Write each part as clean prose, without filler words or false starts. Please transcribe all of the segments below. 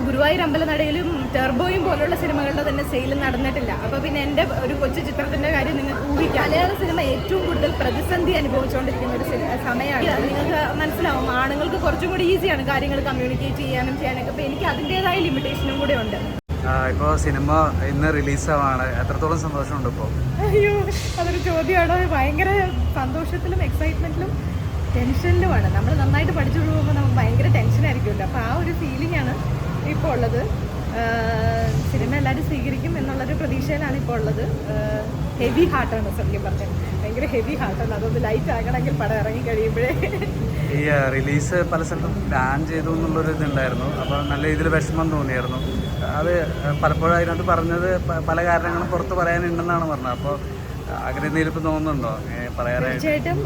ഗുരുവായൂർ അമ്പലനടയിലും ടെർബോയും പോലുള്ള സിനിമകളുടെ തന്നെ സെയിൽ നടന്നിട്ടില്ല. അപ്പോൾ പിന്നെ എൻ്റെ ഒരു കൊച്ചു ചിത്രത്തിൻ്റെ കാര്യം നിങ്ങൾക്ക് ഊഹിക്കാം. മലയാള സിനിമ ഏറ്റവും കൂടുതൽ പ്രതിസന്ധി അനുഭവിച്ചുകൊണ്ടിരിക്കുന്ന ഒരു സമയമാണ്. നിങ്ങൾക്ക് മനസ്സിലാവും, ആണുങ്ങൾക്ക് കുറച്ചും കൂടി ഈസിയാണ് കാര്യങ്ങൾ കമ്മ്യൂണിക്കേറ്റ് ചെയ്യാനും ചെയ്യാനൊക്കെ. അപ്പോൾ എനിക്ക് അതിൻ്റേതായ ലിമിറ്റേഷനും കൂടെ ഉണ്ട്. ഇപ്പോൾ സിനിമ ഇന്ന് റിലീസാവാണ്, എത്രത്തോളം സന്തോഷമുണ്ട് ഇപ്പോൾ? അയ്യോ, അതൊരു ചോദ്യമാണ്. ഭയങ്കര സന്തോഷത്തിലും എക്സൈറ്റ്മെൻറ്റിലും ടെൻഷനിലുമാണ്. നമ്മൾ നന്നായിട്ട് പഠിച്ചു പോകുമ്പോൾ നമുക്ക് ഭയങ്കര ടെൻഷനായിരിക്കുമല്ലോ. അപ്പോൾ ആ ഒരു ഫീലിംഗാണ് ഇപ്പോൾ ഉള്ളത്. സിനിമ എല്ലാവരും സ്വീകരിക്കും എന്നുള്ളൊരു പ്രതീക്ഷയിലാണ് ഇപ്പോൾ ഉള്ളത്. ഹെവി ഹാർട്ടാണ് സത്യം പറഞ്ഞത്, ഭയങ്കര ഹെവി ഹാർട്ടാണ്. അതൊന്ന് ലൈറ്റ് ആകണമെങ്കിൽ പടം ഇറങ്ങി കഴിയുമ്പോഴേ. ഈ റിലീസ് പല സ്ഥലത്തും ബാൻ ചെയ്തു എന്നുള്ളൊരു ഇതുണ്ടായിരുന്നു. അപ്പോൾ നല്ല രീതിയിൽ വിഷമം തോന്നിയായിരുന്നു. അത് പലപ്പോഴും അതിനകത്ത് പറഞ്ഞത് പല കാരണങ്ങളും പുറത്ത് പറയാനുണ്ടെന്നാണ് പറഞ്ഞത്. അപ്പോൾ അങ്ങനെ എന്തെങ്കിലും ഇപ്പം തോന്നുന്നുണ്ടോ പറയാനായിട്ട്? തീർച്ചയായിട്ടും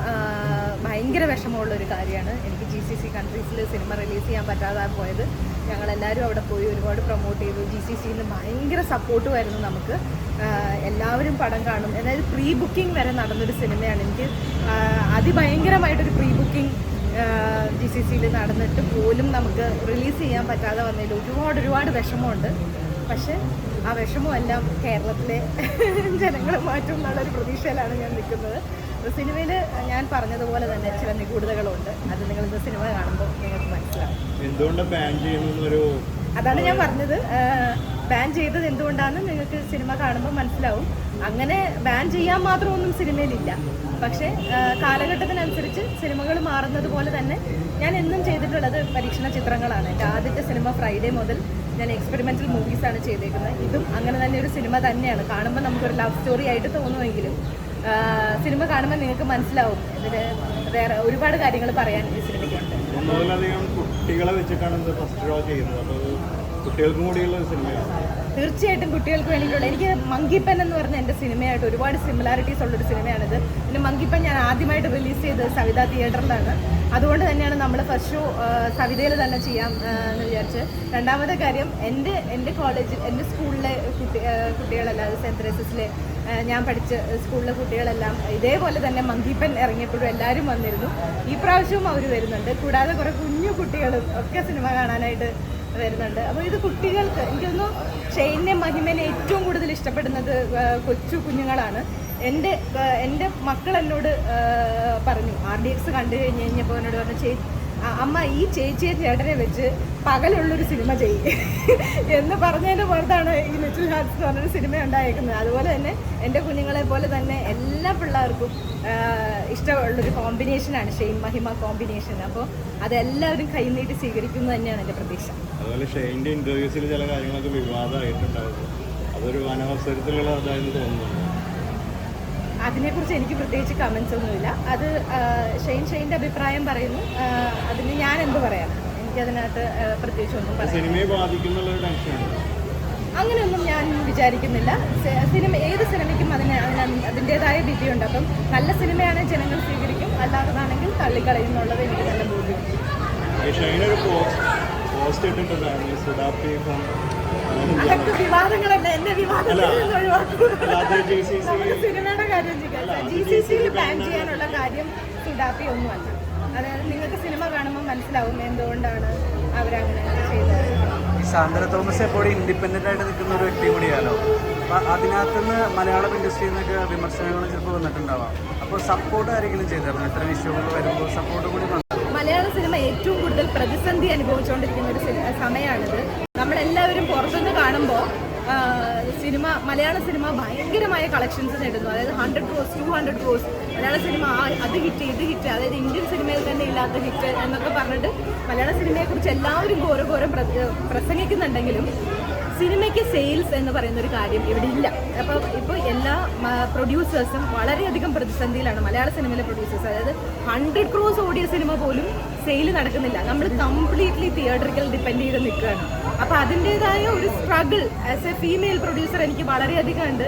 ഭയങ്കര വിഷമമുള്ളൊരു കാര്യമാണ്. എനിക്ക് GCC കൺട്രീസിൽ സിനിമ റിലീസ് ചെയ്യാൻ പറ്റാതെ പോയത്. ഞങ്ങളെല്ലാവരും അവിടെ പോയി ഒരുപാട് പ്രൊമോട്ട് ചെയ്തു. GCCയിൽ നിന്ന് ഭയങ്കര സപ്പോർട്ടുമായിരുന്നു നമുക്ക്. എല്ലാവരും പടം കാണും, അതായത് പ്രീ ബുക്കിംഗ് വരെ നടന്നൊരു സിനിമയാണ്. എനിക്ക് അതിഭയങ്കരമായിട്ടൊരു പ്രീ ബുക്കിംഗ് GCCയിൽ നടന്നിട്ട് പോലും നമുക്ക് റിലീസ് ചെയ്യാൻ പറ്റാതെ വന്നതിൽ ഒരുപാട് വിഷമമുണ്ട്. പക്ഷേ ആ വിഷമമെല്ലാം കേരളത്തിലെ ജനങ്ങൾ മാറ്റും എന്നുള്ളൊരു പ്രതീക്ഷയിലാണ് ഞാൻ നിൽക്കുന്നത്. സിനിമയിൽ ഞാൻ പറഞ്ഞതുപോലെ തന്നെ ചില നിഗൂഢതകളുണ്ട്. അത് നിങ്ങൾ ഇന്ന് സിനിമ കാണുമ്പോൾ നിങ്ങൾക്ക് മനസ്സിലാവും. അതാണ് ഞാൻ പറഞ്ഞത്. ബാൻ ചെയ്തത് എന്തുകൊണ്ടാണെന്ന് നിങ്ങൾക്ക് സിനിമ കാണുമ്പോൾ മനസ്സിലാവും. അങ്ങനെ ബാൻ ചെയ്യാൻ മാത്രമൊന്നും സിനിമയിലില്ല. പക്ഷേ കാലഘട്ടത്തിനനുസരിച്ച് സിനിമകൾ മാറുന്നത് പോലെ തന്നെ ഞാൻ എന്നും ചെയ്തിട്ടുള്ളത് പരീക്ഷണ ചിത്രങ്ങളാണ്. എൻ്റെ ആദ്യത്തെ സിനിമ ഫ്രൈഡേ മുതൽ ഞാൻ എക്സ്പെരിമെൻ്റൽ മൂവീസാണ് ചെയ്തേക്കുന്നത്. ഇതും അങ്ങനെ തന്നെ ഒരു സിനിമ തന്നെയാണ്. കാണുമ്പോൾ നമുക്കൊരു ലവ് സ്റ്റോറി ആയിട്ട് തോന്നുമെങ്കിലും സിനിമ കാണുമ്പോൾ നിങ്ങൾക്ക് മനസ്സിലാവും ഇതിന് വേറെ ഒരുപാട് കാര്യങ്ങൾ പറയാൻ ഈ സിനിമയ്ക്കുണ്ട്. കുട്ടികളെ വെച്ചിട്ടാണ് ഫസ്റ്റ് ഷോ ചെയ്യുന്നത്. അപ്പോൾ കുട്ടികൾക്കും കൂടിയുള്ള സിനിമയാണ്. തീർച്ചയായിട്ടും കുട്ടികൾക്ക് വേണ്ടിയിട്ടുള്ള. എനിക്ക് മങ്കിപ്പൻ എന്ന് പറഞ്ഞ എൻ്റെ സിനിമയായിട്ട് ഒരുപാട് സിമിലാരിറ്റീസ് ഉള്ളൊരു സിനിമയാണിത്. പിന്നെ മങ്കിപ്പൻ ഞാൻ ആദ്യമായിട്ട് റിലീസ് ചെയ്തത് സവിത തിയേറ്ററിലാണ്. അതുകൊണ്ട് തന്നെയാണ് നമ്മൾ ഫസ്റ്റ് ഷോ സവിതയിൽ തന്നെ ചെയ്യാം എന്ന് വിചാരിച്ച്. രണ്ടാമത്തെ കാര്യം, എൻ്റെ കോളേജിൽ എൻ്റെ സ്കൂളിലെ കുട്ടികളെല്ലാം സെൻറ്റ് തെരേസസിലെ ഞാൻ പഠിച്ച സ്കൂളിലെ കുട്ടികളെല്ലാം ഇതേപോലെ തന്നെ മങ്കിപ്പൻ ഇറങ്ങിയപ്പോഴും എല്ലാവരും വന്നിരുന്നു. ഈ പ്രാവശ്യവും അവർ വരുന്നുണ്ട്. കൂടാതെ കുറേ കുഞ്ഞു കുട്ടികളും ഒക്കെ സിനിമ കാണാനായിട്ട് വരുന്നുണ്ട്. അപ്പോൾ ഇത് കുട്ടികൾക്ക്, എനിക്കൊന്നു ഷെയ്നെ മഹിമനെ ഏറ്റവും കൂടുതൽ ഇഷ്ടപ്പെടുന്നത് കൊച്ചു കുഞ്ഞുങ്ങളാണ്. എൻ്റെ മക്കൾ എന്നോട് പറഞ്ഞു, RDX കണ്ടു കഴിഞ്ഞപ്പോൾ എന്നോട് പറഞ്ഞു, അമ്മ ഈ ചേച്ചിയെ ചേട്ടനെ വെച്ച് പകലുള്ളൊരു സിനിമ ചെയ്യും എന്ന് പറഞ്ഞതിൻ്റെ പുറത്താണ് ഈ ലിറ്റിൽ ഹാർട്സ് എന്ന് പറഞ്ഞൊരു സിനിമ ഉണ്ടായിരിക്കുന്നത്. അതുപോലെ തന്നെ എൻ്റെ കുഞ്ഞുങ്ങളെ പോലെ തന്നെ എല്ലാ പിള്ളേർക്കും ഇഷ്ടമുള്ളൊരു കോമ്പിനേഷനാണ് ഷെയ്ൻ മഹിമ കോമ്പിനേഷൻ. അപ്പോൾ അതെല്ലാവരും കൈനീട്ടി സ്വീകരിക്കുന്നത് തന്നെയാണ് എൻ്റെ പ്രതീക്ഷ. അതുപോലെ ഷെയ്ൻ്റെ ഇൻ്റർവ്യൂസിൽ ചില കാര്യങ്ങളൊക്കെ വിവാദമായിട്ടുണ്ടായിരുന്നു. അതൊരു അനവസരത്തിലുള്ളതായെന്ന് തോന്നുന്നു. അതിനെക്കുറിച്ച് എനിക്ക് പ്രത്യേകിച്ച് കമൻസ് ഒന്നുമില്ല. അത് ഷെയ്ൻ്റെ അഭിപ്രായം പറയുന്നു. അതിന് ഞാൻ എന്ത് പറയാം? എനിക്കതിനകത്ത് പ്രത്യേകിച്ച് ഒന്നും പറയാം. സിനിമയെ ബാധിക്കുന്നുള്ളൊരു ടെൻഷനാണ്. അങ്ങനെയൊന്നും ഞാൻ വിചാരിക്കുന്നില്ല. ഏത് സിനിമയ്ക്കും അതിൻ്റേതായ വിധിയുണ്ട്. അപ്പം നല്ല സിനിമയാണെങ്കിൽ ജനങ്ങൾ സ്വീകരിക്കും, അല്ലാത്തതാണെങ്കിൽ തള്ളിക്കളയുന്നുള്ളത് എനിക്ക് നല്ല ബോധ്യമുണ്ട്. അതൊക്കെ വിവാദങ്ങളല്ല. എന്നെ വിവാദത്തിൽ ഒഴിവാക്കും. സിനിമയുടെ കാര്യം GCCയിൽ ബാൻ ചെയ്യാനുള്ള കാര്യം സുഡാപ്പി ഒന്നുമല്ല. അതായത് നിങ്ങൾക്ക് സിനിമ കാണുമ്പോൾ മനസ്സിലാവും എന്തുകൊണ്ടാണ് അവരങ്ങനെ ചെയ്തത്. ഈ സാന്ദ്ര തോമസ് എപ്പോഴും ഇൻഡിപെൻഡൻ്റ് ആയിട്ട് നിൽക്കുന്ന ഒരു വ്യക്തി കൂടിയാണോ? അപ്പം അതിനകത്തുനിന്ന് മലയാളം ഇൻഡസ്ട്രിയിൽ നിന്നൊക്കെ വിമർശനങ്ങൾ ചിലപ്പോൾ വന്നിട്ടുണ്ടാവാം. അപ്പോൾ സപ്പോർട്ട് ആരെങ്കിലും ചെയ്തിരുന്നു? ഇത്തരം ഇഷ്യൂകൾ വരുമ്പോൾ സപ്പോർട്ട് കൂടി മലയാള സിനിമ ഏറ്റവും കൂടുതൽ പ്രതിസന്ധി അനുഭവിച്ചുകൊണ്ടിരിക്കുന്ന ഒരു സമയമാണിത്. നമ്മളെല്ലാവരും പുറത്തുനിന്ന് കാണുമ്പോൾ മലയാള സിനിമ ഭയങ്കരമായ കളക്ഷൻസ് നേടുന്നു. അതായത് 100 crores 200 crores മലയാള സിനിമ അത് ഹിറ്റ് ഇത് ഹിറ്റ്, അതായത് ഇന്ത്യൻ സിനിമയിൽ തന്നെ ഇല്ലാത്ത ഹിറ്റ് എന്നൊക്കെ പറഞ്ഞിട്ട് മലയാള സിനിമയെക്കുറിച്ച് എല്ലാവരും ഘോരം പ്രസംഗിക്കുന്നുണ്ടെങ്കിലും സിനിമയ്ക്ക് സെയിൽസ് എന്ന് പറയുന്നൊരു കാര്യം ഇവിടെ ഇല്ല. അപ്പോൾ ഇപ്പോൾ എല്ലാ പ്രൊഡ്യൂസേഴ്സും വളരെയധികം പ്രതിസന്ധിയിലാണ്. മലയാള സിനിമയിലെ പ്രൊഡ്യൂസേഴ്സ്, അതായത് 100 crores ഓടിയ സിനിമ പോലും സെയിൽ നടക്കുന്നില്ല. നമ്മൾ കംപ്ലീറ്റ്ലി തിയേറ്ററിക്കൽ ഡിപ്പെൻഡ് ചെയ്ത് നിൽക്കുകയാണ്. അപ്പോൾ അതിൻ്റേതായ ഒരു struggle as A female producer എനിക്ക് വളരെയധികം ഉണ്ട്.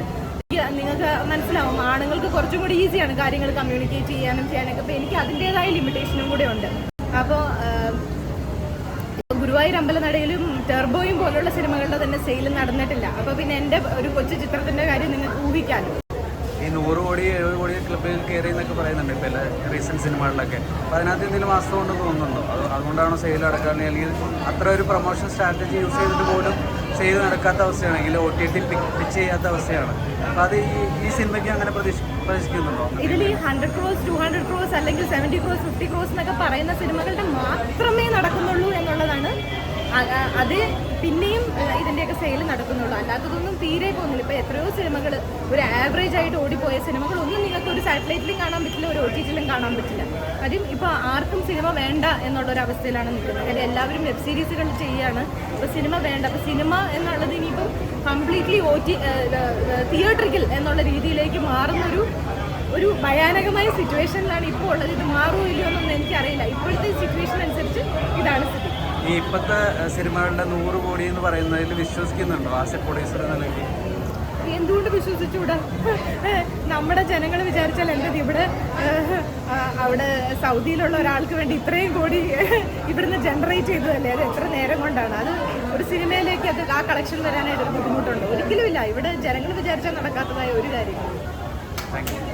നിങ്ങൾക്ക് മനസ്സിലാവും, ആണുങ്ങൾക്ക് കുറച്ചും കൂടി ഈസിയാണ് കാര്യങ്ങൾ കമ്മ്യൂണിക്കേറ്റ് ചെയ്യാനും ചെയ്യാനൊക്കെ. അപ്പോൾ എനിക്ക് അതിൻ്റേതായ ലിമിറ്റേഷനും കൂടെ ഉണ്ട്. അപ്പോൾ ഗുരുവായൂർ അമ്പലനടയിലും ടെർബോയും പോലുള്ള സിനിമകളുടെ തന്നെ സെയിൽ നടന്നിട്ടില്ല. അപ്പോൾ പിന്നെ എൻ്റെ ഒരു കൊച്ചു ചിത്രത്തിൻ്റെ കാര്യം നിങ്ങൾക്ക് ഊഹിക്കാമല്ലോ. ഈ 100 കോടി 70 കോടി ക്ലബിൽ കയറി എന്നൊക്കെ പറയുന്നുണ്ട് ഇപ്പോൾ എല്ലാ റീസെൻറ്റ് സിനിമകളിലൊക്കെ. അപ്പോൾ അതിനകത്ത് എന്തെങ്കിലും വാസ്തവം ഉണ്ടെന്ന് തോന്നുന്നുണ്ടോ? അതുകൊണ്ടാണോ സെയിൽ നടക്കാൻ, അല്ലെങ്കിൽ അത്ര ഒരു പ്രൊമോഷൻ സ്ട്രാറ്റജി യൂസ് ചെയ്തിട്ട് പോലും സെയിൽ നടക്കാത്ത അവസ്ഥയാണെങ്കിൽ OTT പിച്ച് ചെയ്യാത്ത അവസ്ഥയാണ്. അപ്പോൾ അത് ഈ സിനിമയ്ക്ക് അങ്ങനെ പ്രതീക്ഷിക്കുന്നുണ്ടോ? ഇതിൽ ഈ 100 crores 200 crores അല്ലെങ്കിൽ 70 crores 50 crores എന്നൊക്കെ പറയുന്ന സിനിമകളുടെ മാത്രമേ നടക്കുന്നുള്ളൂ എന്നുള്ളതാണ്. അത് പിന്നെയും ഇതിൻ്റെയൊക്കെ സെയിൽ നടക്കുന്നുള്ളൂ, അല്ലാത്തതൊന്നും തീരെ പോകുന്നില്ല. ഇപ്പോൾ എത്രയോ സിനിമകൾ ഒരു ആവറേജ് ആയിട്ട് ഓടിപ്പോയ സിനിമകളൊന്നും നിങ്ങൾക്ക് ഒരു സാറ്റലൈറ്റിലും കാണാൻ പറ്റില്ല, ഒരു OTTയിലും കാണാൻ പറ്റില്ല. കാര്യം ഇപ്പോൾ ആർക്കും സിനിമ വേണ്ട എന്നുള്ളൊരവസ്ഥയിലാണ് നിൽക്കുന്നത്. കാര്യം എല്ലാവരും വെബ് സീരീസുകൾ ചെയ്യുകയാണ്. ഇപ്പോൾ സിനിമ വേണ്ട. അപ്പോൾ സിനിമ എന്നുള്ളത് ഇനിയിപ്പം കംപ്ലീറ്റ്ലി തിയേറ്ററിക്കൽ എന്നുള്ള രീതിയിലേക്ക് മാറുന്നൊരു ഭയാനകമായ സിറ്റുവേഷനിലാണ് ഇപ്പോൾ ഉള്ളത്. ഇത് മാറുമോ ഇല്ലയോ എന്നൊന്നും എനിക്കറിയില്ല. ഇപ്പോഴത്തെ സിറ്റുവേഷൻ അനുസരിച്ച് ഇതാണ് സ്ഥിതി. ഈ ഇപ്പോഴത്തെ സിനിമകളുടെ 100 കോടി എന്ന് പറയുന്നതിൽ വിശ്വസിക്കുന്നുണ്ടോ ആസ് എ പ്രൊഡ്യൂസർ എന്ന നിലയ്ക്ക്? എന്തുകൊണ്ട് വിശ്വസിച്ചുകൂടാ? നമ്മുടെ ജനങ്ങൾ വിചാരിച്ചാൽ എന്തത് ഇവിടെ അവിടെ സൗദിയിലുള്ള ഒരാൾക്ക് വേണ്ടി ഇത്രയും കോടി ഇവിടുന്ന് ജനറേറ്റ് ചെയ്തതല്ലേ? അത് എത്ര നേരം കൊണ്ടാണ്? അത് ഒരു സിനിമയിലേക്ക് അത് ആ കളക്ഷൻ വരാനായിട്ട് ബുദ്ധിമുട്ടുണ്ടോ? ഒരിക്കലുമില്ല. ഇവിടെ ജനങ്ങൾ വിചാരിച്ചാൽ നടക്കാത്തതായ ഒരു കാര്യങ്ങളും. Thank you.